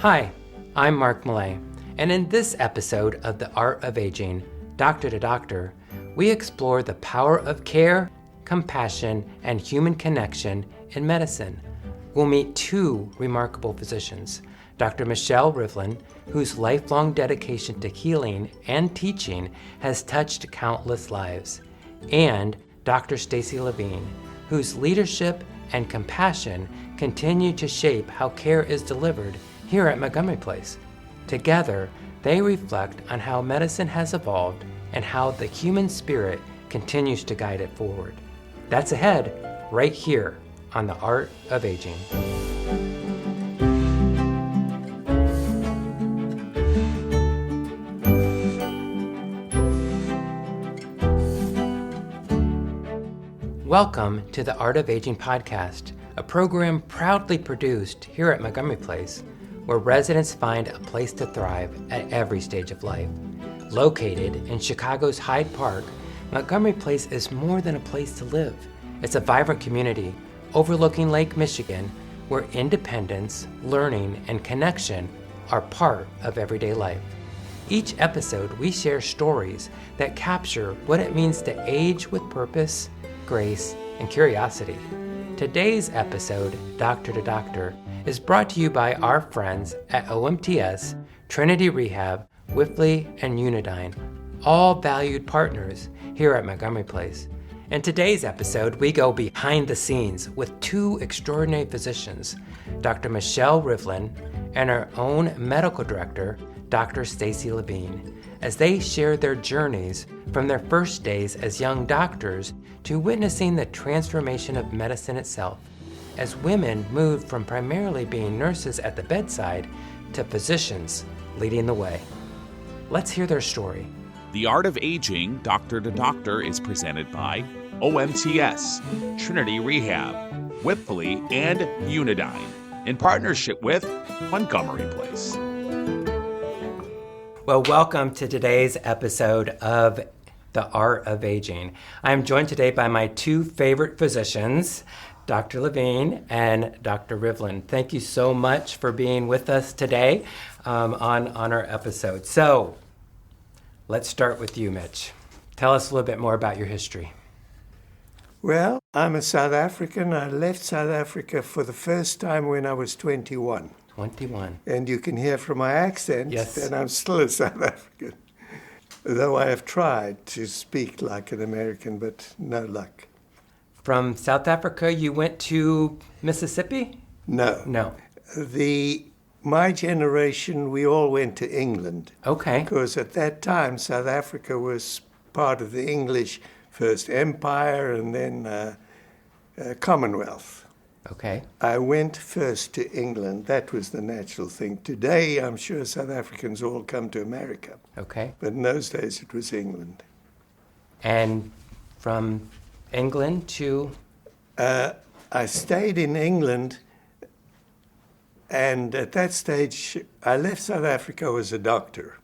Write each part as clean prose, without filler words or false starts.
Hi, I'm Mark Millay, and in this episode of The Art of Aging, Doctor to Doctor, we explore the power of care, compassion, and human connection in medicine. We'll meet two remarkable physicians, Dr. Michelle Rivlin, whose lifelong dedication to healing and teaching has touched countless lives, and Dr. Stacie Levine, whose leadership and compassion continue to shape how care is delivered here at Montgomery Place. Together, they reflect on how medicine has evolved and how the human spirit continues to guide it forward. That's ahead, right here on The Art of Aging. Welcome to the Art of Aging podcast, a program proudly produced here at Montgomery Place, where residents find a place to thrive at every stage of life. Located in Chicago's Hyde Park, Montgomery Place is more than a place to live. It's a vibrant community overlooking Lake Michigan, where independence, learning, and connection are part of everyday life. Each episode, we share stories that capture what it means to age with purpose, grace, and curiosity. Today's episode, Doctor to Doctor, is brought to you by our friends at OMTS, Trinity Rehab, Whiffley, and Unidyne, all valued partners here at Montgomery Place. In today's episode, we go behind the scenes with two extraordinary physicians, Dr. Michelle Rivlin and our own medical director, Dr. Stacie Levine, as they share their journeys from their first days as young doctors to witnessing the transformation of medicine itself, as women moved from primarily being nurses at the bedside to physicians leading the way. Let's hear their story. The Art of Aging, Doctor to Doctor, is presented by OMTS, Trinity Rehab, Whiffley, and Unidyne, in partnership with Montgomery Place. Well, welcome to today's episode of The Art of Aging. I'm joined today by my two favorite physicians, Dr. Levine and Dr. Rivlin. Thank you so much for being with us today on our episode. So, let's start with you, Mitch. Tell us a little bit more about your history. Well, I'm a South African. I left South Africa for the first time when I was 21. 21. And you can hear from my accent Yes. that I'm still a South African. Though I have tried to speak like an American, but no luck. From South Africa, you went to Mississippi? No. My generation, we all went to England. Okay. Because at that time, South Africa was part of the English First Empire and then Commonwealth. Okay. I went first to England. That was the natural thing. Today, I'm sure South Africans all come to America. Okay. But in those days, it was England. And from England to? I stayed in England, and at that stage, I left South Africa as a doctor.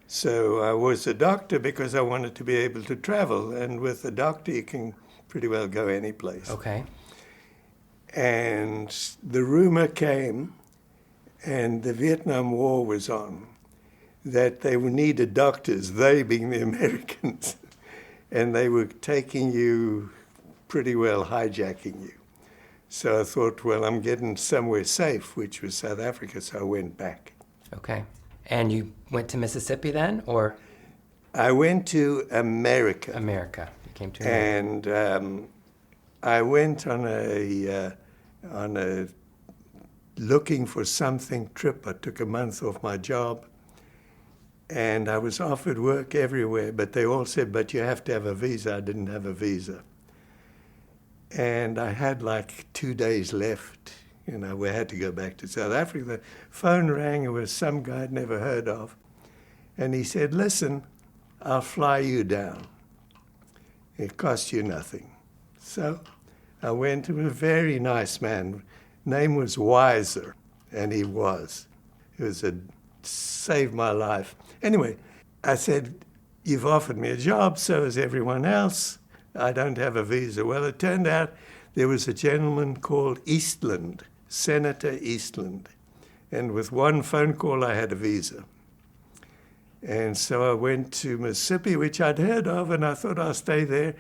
So I was a doctor because I wanted to be able to travel, and with a doctor, you can pretty well go any place. Okay. And the rumor came, and the Vietnam War was on, that they needed doctors, they being the Americans, and they were taking you, pretty well hijacking you. So I thought, well, I'm getting somewhere safe, which was South Africa, so I went back. Okay. And you went to Mississippi then, or? I went to America. America. You came to America. And I went on a looking for something trip. I took a month off my job, and I was offered work everywhere, but they all said, but you have to have a visa. I didn't have a visa. And I had like 2 days left. We had to go back to South Africa. The phone rang. It was some guy I'd never heard of. And he said, listen, I'll fly you down. It costs you nothing. So I went to a very nice man. Name was Weiser, and he was. Saved my life. Anyway, I said, you've offered me a job, so has everyone else. I don't have a visa. Well, it turned out there was a gentleman called Eastland, Senator Eastland, And with one phone call, I had a visa. And so I went to Mississippi, which I'd heard of, and I thought I'll stay there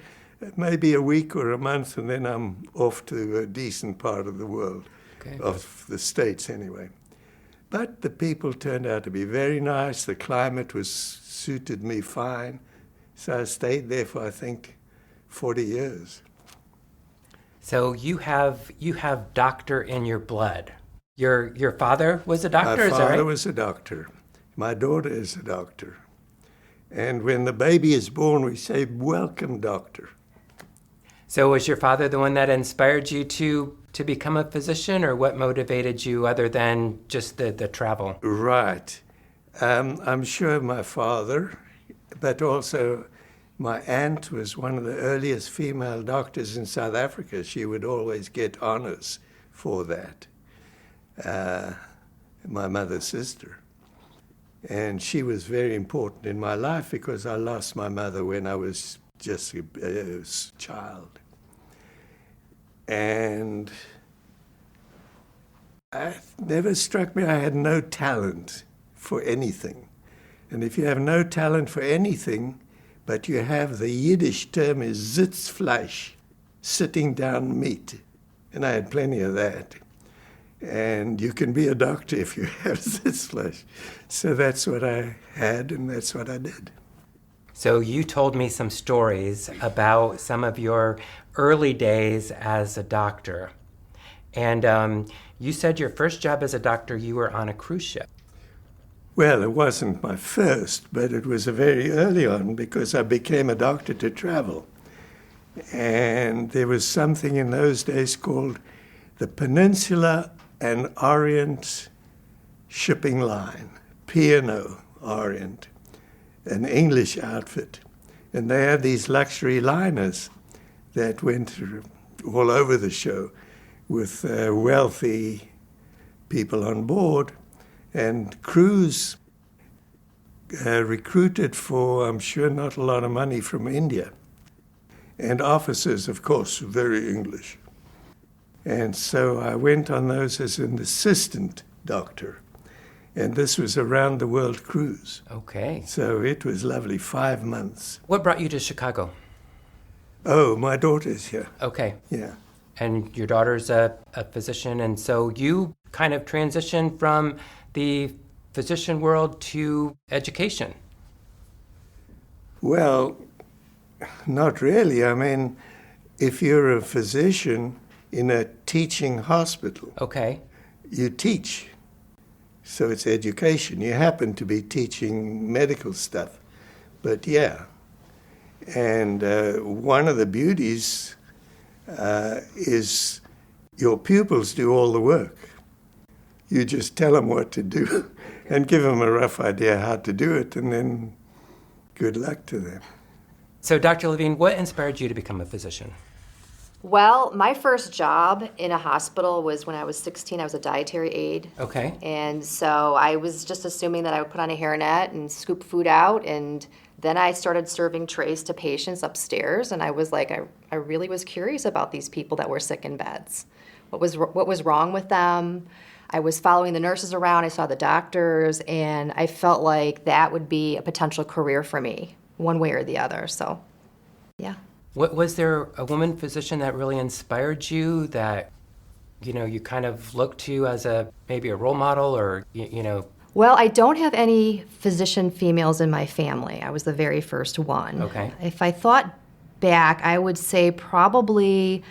maybe a week or a month, and then I'm off to a decent part of the world, of the States anyway. But the people turned out to be very nice. The climate suited me fine. So I stayed there for, I think, 40 years. So you have doctor in your blood. Your father was a doctor, is that right? My father was a doctor. My daughter is a doctor. And when the baby is born, we say, "Welcome, doctor." So was your father the one that inspired you to become a physician, or what motivated you other than just the travel? Right. I'm sure my father, but also my aunt was one of the earliest female doctors in South Africa. She would always get honors for that. My mother's sister. And she was very important in my life because I lost my mother when I was just a child. And it never struck me I had no talent for anything. And if you have no talent for anything, but you have, the Yiddish term is Sitzfleisch, sitting down meat. And I had plenty of that. And you can be a doctor if you have Sitzfleisch. So that's what I had, and that's what I did. So you told me some stories about some of your early days as a doctor. And you said your first job as a doctor, you were on a cruise ship. Well, it wasn't my first, but it was a very early on because I became a doctor to travel. And there was something in those days called the Peninsula and Orient Shipping Line, P&O Orient, an English outfit. And they had these luxury liners that went all over the show with wealthy people on board. And crews recruited for, I'm sure, not a lot of money from India. And officers, of course, very English. And so I went on those as an assistant doctor. And this was a round-the-world cruise. Okay. So it was lovely, 5 months. What brought you to Chicago? Oh, my daughter's here. Okay. Yeah. And your daughter's a physician, and so you kind of transitioned from the physician world to education. Well, not really. I mean, if you're a physician in a teaching hospital, okay, you teach. So it's education. You happen to be teaching medical stuff. But yeah. And one of the beauties is your pupils do all the work. You just tell them what to do and give them a rough idea how to do it, and then good luck to them. So, Dr. Levine, what inspired you to become a physician? Well, my first job in a hospital was when I was 16. I was a dietary aide. Okay. And so I was just assuming that I would put on a hairnet and scoop food out, and then I started serving trays to patients upstairs, and I was like, I really was curious about these people that were sick in beds. What was wrong with them? I was following the nurses around, I saw the doctors, and I felt like that would be a potential career for me, one way or the other, so yeah. Was there a woman physician that really inspired you that, you kind of looked to as maybe a role model or, Well, I don't have any physician females in my family. I was the very first one. Okay. If I thought back, I would say probably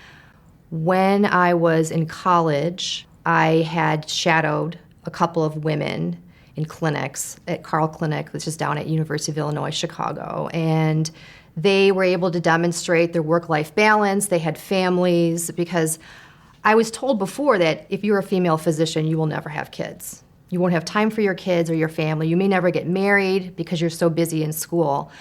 when I was in college, I had shadowed a couple of women in clinics at Carl Clinic, which is down at University of Illinois, Chicago. And they were able to demonstrate their work-life balance. They had families, because I was told before that if you're a female physician, you will never have kids. You won't have time for your kids or your family. You may never get married because you're so busy in school.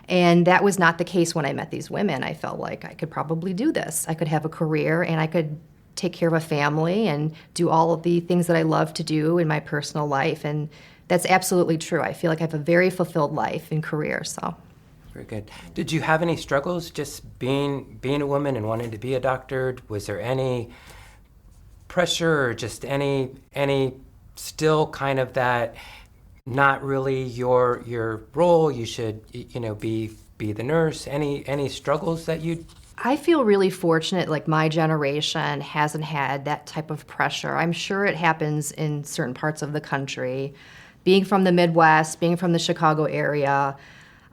And that was not the case when I met these women. I felt like I could probably do this. I could have a career, and I could take care of a family and do all of the things that I love to do in my personal life. And that's absolutely true. I feel like I have a very fulfilled life and career, so. Very good. Did you have any struggles just being a woman and wanting to be a doctor? Was there any pressure or just any still kind of that not really your role, you should, be the nurse? Any struggles that you... I feel really fortunate, like my generation hasn't had that type of pressure. I'm sure it happens in certain parts of the country. Being from the Midwest, being from the Chicago area,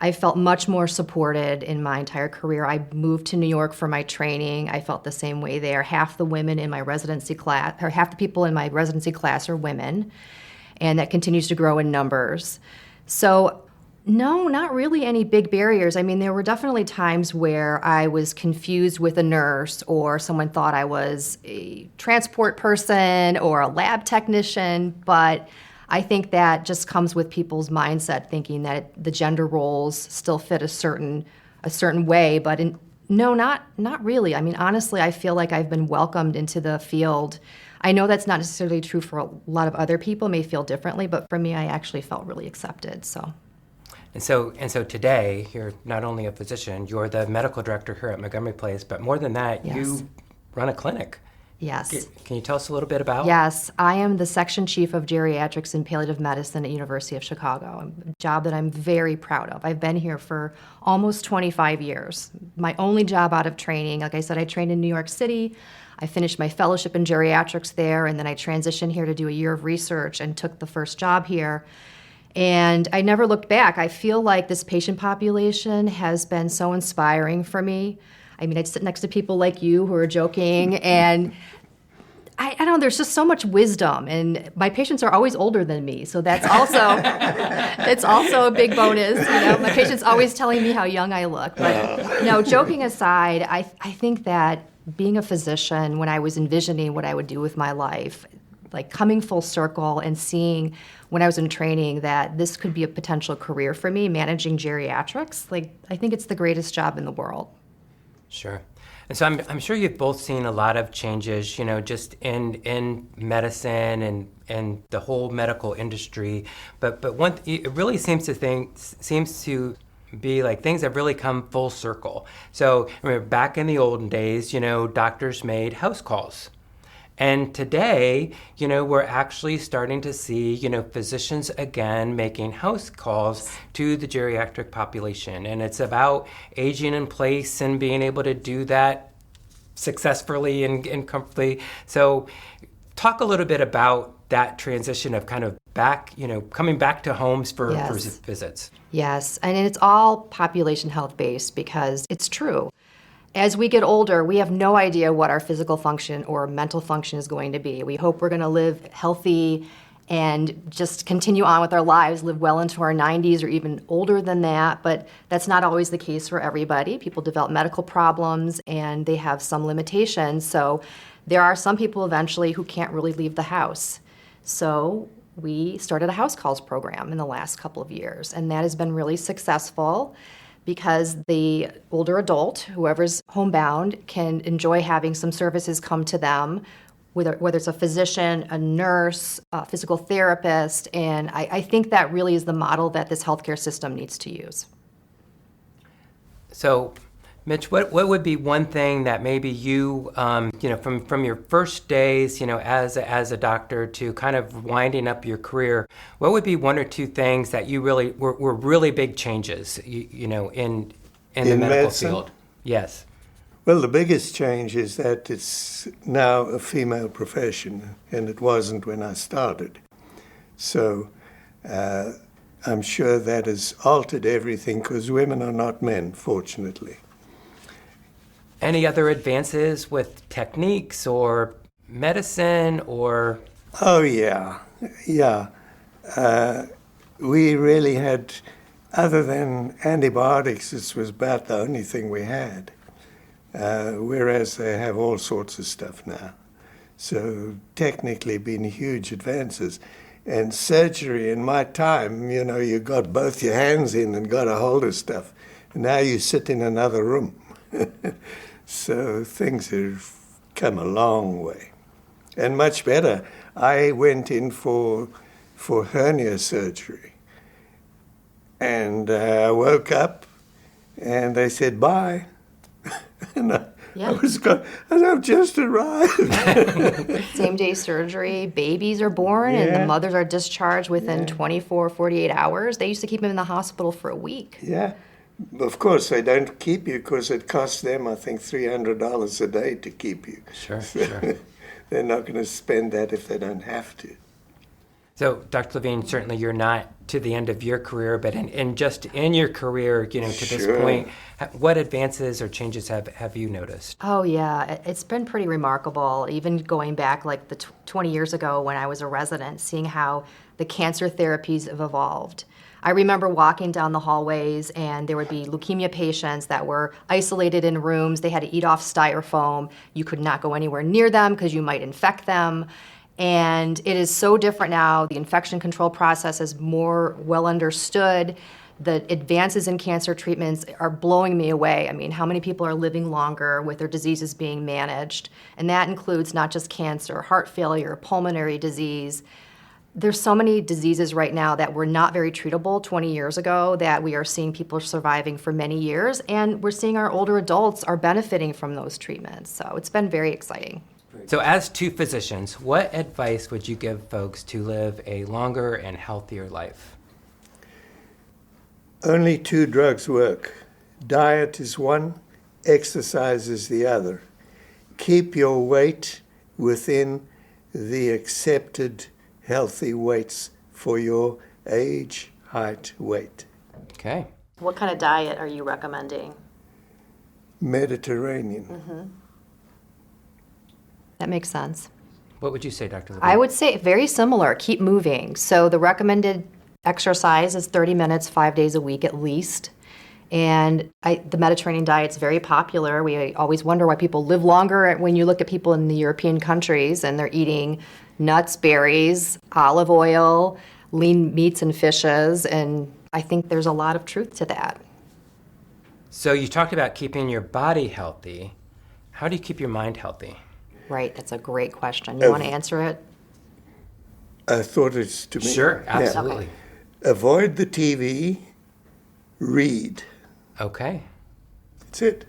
I felt much more supported in my entire career. I moved to New York for my training. I felt the same way there. Half the women in my residency class, or half the people in my residency class are women, and that continues to grow in numbers. So no, not really any big barriers. I mean, there were definitely times where I was confused with a nurse, or someone thought I was a transport person or a lab technician, but I think that just comes with people's mindset, thinking that the gender roles still fit a certain way, but no, not really. I mean, honestly, I feel like I've been welcomed into the field. I know that's not necessarily true for a lot of other people, may feel differently, but for me, I actually felt really accepted, so. And so today, you're not only a physician, you're the medical director here at Montgomery Place, but more than that, Yes. You run a clinic. Yes. Can you tell us a little bit about? Yes, I am the section chief of geriatrics and palliative medicine at University of Chicago, a job that I'm very proud of. I've been here for almost 25 years. My only job out of training, like I said, I trained in New York City. I finished my fellowship in geriatrics there, and then I transitioned here to do a year of research and took the first job here. And I never looked back. I feel like this patient population has been so inspiring for me. I mean, I sit next to people like you who are joking, and I don't know, there's just so much wisdom, and my patients are always older than me, so that's also it's also a big bonus. My patients always telling me how young I look. But no, joking aside, I think that being a physician, when I was envisioning what I would do with my life, like coming full circle and seeing when I was in training that this could be a potential career for me, managing geriatrics, I think it's the greatest job in the world. Sure. And so I'm sure you've both seen a lot of changes, just in medicine and the whole medical industry. But one, it really seems to be like things have really come full circle. So remember, back in the olden days, doctors made house calls. And today, we're actually starting to see, physicians again making house calls to the geriatric population. And it's about aging in place and being able to do that successfully and comfortably. So talk a little bit about that transition of kind of back, coming back to homes for visits. Yes, and it's all population health based because it's true. As we get older, we have no idea what our physical function or mental function is going to be. We hope we're going to live healthy and just continue on with our lives, live well into our 90s or even older than that, but that's not always the case for everybody. People develop medical problems and they have some limitations, so there are some people eventually who can't really leave the house. So we started a house calls program in the last couple of years, and that has been really successful, because the older adult, whoever's homebound, can enjoy having some services come to them, whether it's a physician, a nurse, a physical therapist, and I think that really is the model that this healthcare system needs to use. So, Mitch, what would be one thing that maybe you, from your first days, as a doctor to kind of winding up your career, what would be one or two things that you really were really big changes, in the medical medicine? field? Yes. Well, the biggest change is that it's now a female profession, and it wasn't when I started. So I'm sure that has altered everything, because women are not men, fortunately. Any other advances with techniques or medicine or? Oh, yeah. We really had, other than antibiotics, this was about the only thing we had. Whereas they have all sorts of stuff now. So technically been huge advances. And surgery in my time, you got both your hands in and got a hold of stuff. And now you sit in another room. So things have come a long way. And much better. I went in for hernia surgery. And I woke up and they said, bye. And Yeah. I've just arrived. Same-day surgery, babies are born, and the mothers are discharged within 24, 48 hours. They used to keep them in the hospital for a week. Yeah. Of course, they don't keep you because it costs them, I think, $300 a day to keep you. Sure. They're not going to spend that if they don't have to. So, Dr. Levine, certainly you're not to the end of your career, but just in your career, to this point, what advances or changes have you noticed? Oh, yeah. It's been pretty remarkable, even going back like 20 years ago when I was a resident, seeing how the cancer therapies have evolved. I remember walking down the hallways and there would be leukemia patients that were isolated in rooms. They had to eat off styrofoam. You could not go anywhere near them because you might infect them. And it is so different now. The infection control process is more well understood. The advances in cancer treatments are blowing me away. I mean, how many people are living longer with their diseases being managed? And that includes not just cancer, heart failure, pulmonary disease. There's so many diseases right now that were not very treatable 20 years ago that we are seeing people surviving for many years, and we're seeing our older adults are benefiting from those treatments. So it's been very exciting. So as two physicians, what advice would you give folks to live a longer and healthier life? Only two drugs work. Diet is one, exercise is the other. Keep your weight within the accepted healthy weights for your age, height, weight. Okay. What kind of diet are you recommending? Mediterranean. Mm-hmm. That makes sense. What would you say, Dr. Levine? I would say very similar. Keep moving. So the recommended exercise is 30 minutes, 5 days a week at least. And the Mediterranean diet's very popular. We always wonder why people live longer when you look at people in the European countries and they're eating nuts, berries, olive oil, lean meats and fishes. And I think there's a lot of truth to that. So you talked about keeping your body healthy. How do you keep your mind healthy? Right, that's a great question. You want to answer it? I thought it's to me. Sure, absolutely. Yeah. Avoid the TV, read. Okay. That's it.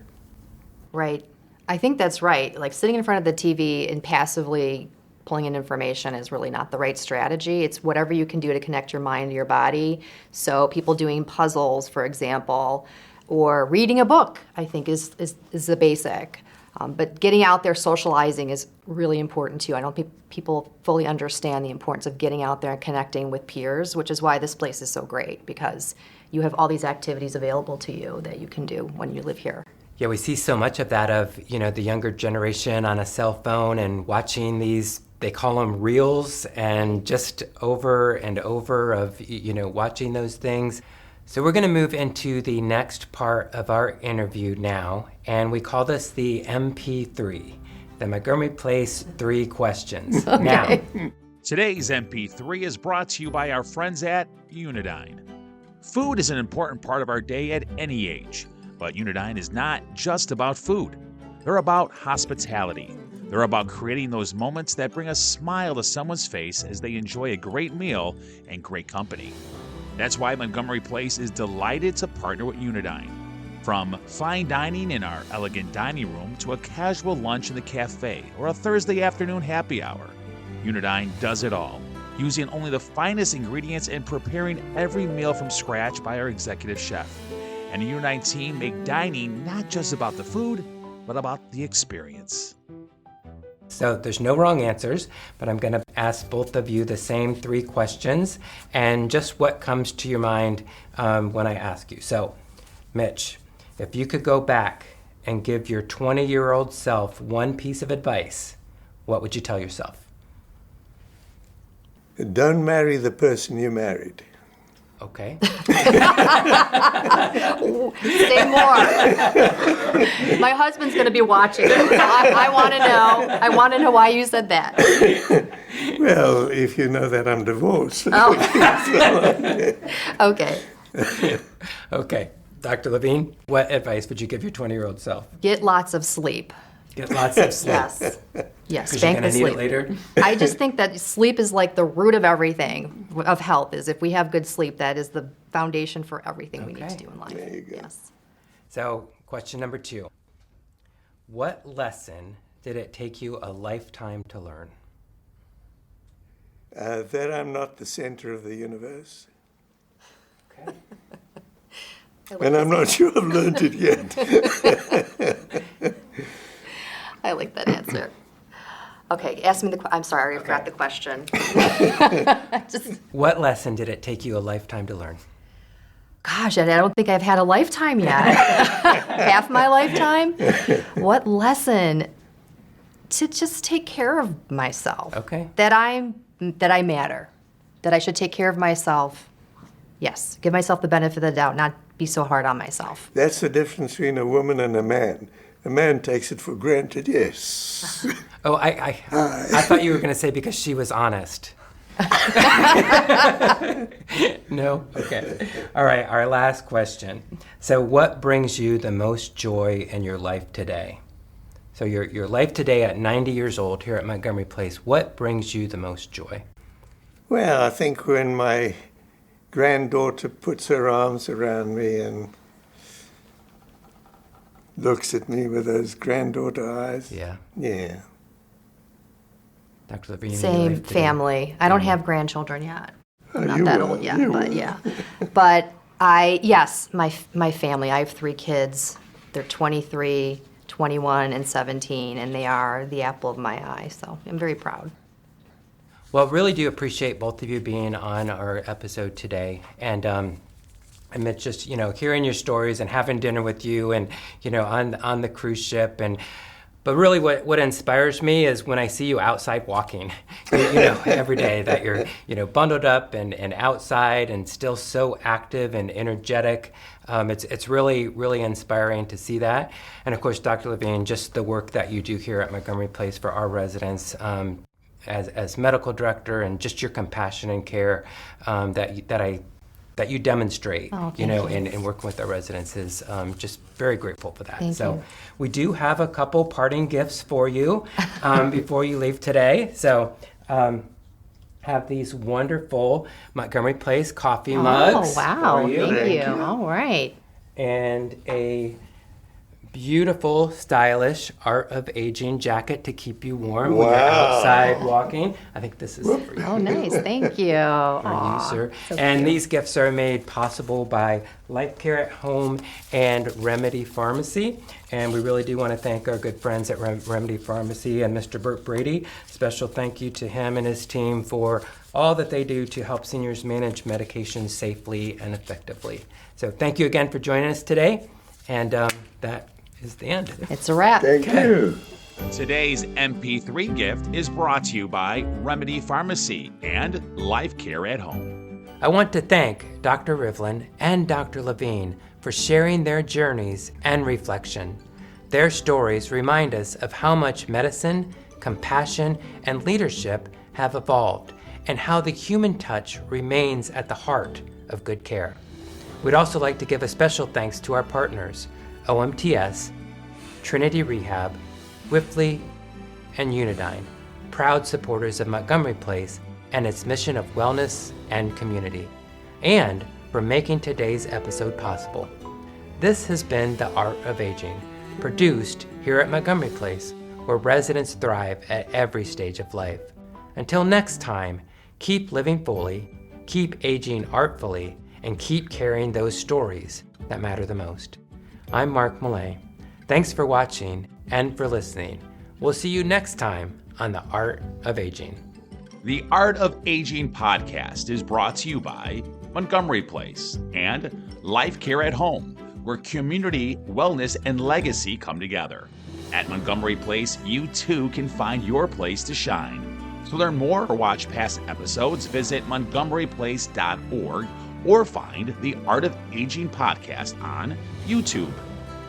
Right. I think that's right. Like sitting in front of the TV and passively pulling in information is really not the right strategy. It's whatever you can do to connect your mind to your body. So people doing puzzles, for example, or reading a book, I think is the basic. But getting out there, socializing is really important too. I don't think people fully understand the importance of getting out there and connecting with peers, which is why this place is so great, because you have all these activities available to you that you can do when you live here. Yeah, we see so much of that of, the younger generation on a cell phone and watching these, they call them reels, and just over and over of, watching those things. So we're going to move into the next part of our interview now, and we call this the MP3, the Montgomery Place 3 questions. Okay. Now, Today's MP3 is brought to you by our friends at Unidyne. Food is an important part of our day at any age, but Unidyne is not just about food. They're about hospitality. They're about creating those moments that bring a smile to someone's face as they enjoy a great meal and great company. That's why Montgomery Place is delighted to partner with Unidyne. From fine dining in our elegant dining room to a casual lunch in the cafe or a Thursday afternoon happy hour, Unidyne does it all, using only the finest ingredients and preparing every meal from scratch by our executive chef. And the Unidyne team make dining not just about the food, but about the experience. so there's no wrong answers, but I'm going to ask both of you the same 3 questions and just what comes to your mind when I ask you. So, Mitch, if you could go back and give your 20-year-old self one piece of advice, what would you tell yourself? Don't marry the person you married. Okay. Say more. My husband's going to be watching. I want to know. I want to know why you said that. Well, if you know that I'm divorced. Oh. Okay. Okay. Dr. Levine, what advice would you give your 20-year-old self? Get lots of sleep. Get lots of sleep. Yes. Yes, Because you're bank going the to need sleep. it later? I just think that sleep is like the root of everything, of health, is if we have good sleep, that is the foundation for everything we need to Okay. do in life. There you go. Yes. So, question number 2. What lesson did it take you a lifetime to learn? That I'm not the center of the universe. Okay. And I'm not sure I've learned it yet. I like that answer. Okay, ask me I'm sorry, I forgot the question. What lesson did it take you a lifetime to learn? Gosh, I don't think I've had a lifetime yet. Half my lifetime? What lesson? To just take care of myself. Okay. That I matter. That I should take care of myself. Yes, give myself the benefit of the doubt, not be so hard on myself. That's the difference between a woman and a man. A man takes it for granted, yes. Oh, I thought you were going to say because she was honest. No? Okay. All right, our last question. So what brings you the most joy in your life today? So your life today at 90 years old here at Montgomery Place, what brings you the most joy? Well, I think when my granddaughter puts her arms around me and looks at me with those granddaughter eyes. Yeah. Yeah. Dr. Levine. Same family. I don't have grandchildren yet. I'm not you that will, old yet, you but will. yeah. But yes, my family. I have 3 kids. They're 23, 21, and 17, and they are the apple of my eye. So I'm very proud. Well, really do appreciate both of you being on our episode today. And it's just, hearing your stories and having dinner with you and, on the cruise ship. But really what inspires me is when I see you outside walking, every day that you're, bundled up and outside and still so active and energetic. It's really, really inspiring to see that. And of course, Dr. Levine, just the work that you do here at Montgomery Place for our residents, as medical director, and just your compassion and care that you demonstrate, in working with our residents is just very grateful for that. Thank you. We do have a couple parting gifts for you before you leave today. So have these wonderful Montgomery Place coffee mugs. Oh, wow. For you. Thank you. All right. And a beautiful, stylish Art of Aging jacket to keep you warm when you're outside walking. I think this is for you. Oh, nice. Thank you. For Aw, you, sir. so And cute. these gifts are made possible by Life Care at Home and Remedy Pharmacy. And we really do want to thank our good friends at Remedy Pharmacy and Mr. Burt Brady. Special thank you to him and his team for all that they do to help seniors manage medications safely and effectively. So thank you again for joining us today. And that is the end. It's a wrap. Thank you. Today's MP3 gift is brought to you by Remedy Pharmacy and Life Care at Home. I want to thank Dr. Rivlin and Dr. Levine for sharing their journeys and reflection. Their stories remind us of how much medicine, compassion, and leadership have evolved, and how the human touch remains at the heart of good care. We'd also like to give a special thanks to our partners, OMTS, Trinity Rehab, Wipfli, and Unidyne, proud supporters of Montgomery Place and its mission of wellness and community, and for making today's episode possible. This has been The Art of Aging, produced here at Montgomery Place, where residents thrive at every stage of life. Until next time, keep living fully, keep aging artfully, and keep carrying those stories that matter the most. I'm Mark Millay. Thanks for watching and for listening. We'll see you next time on The Art of Aging. The Art of Aging podcast is brought to you by Montgomery Place and Life Care at Home, where community, wellness, and legacy come together. At Montgomery Place, you too can find your place to shine. To learn more or watch past episodes, visit montgomeryplace.org or find the Art of Aging podcast on YouTube,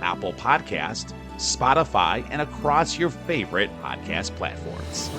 Apple Podcast, Spotify, and across your favorite podcast platforms.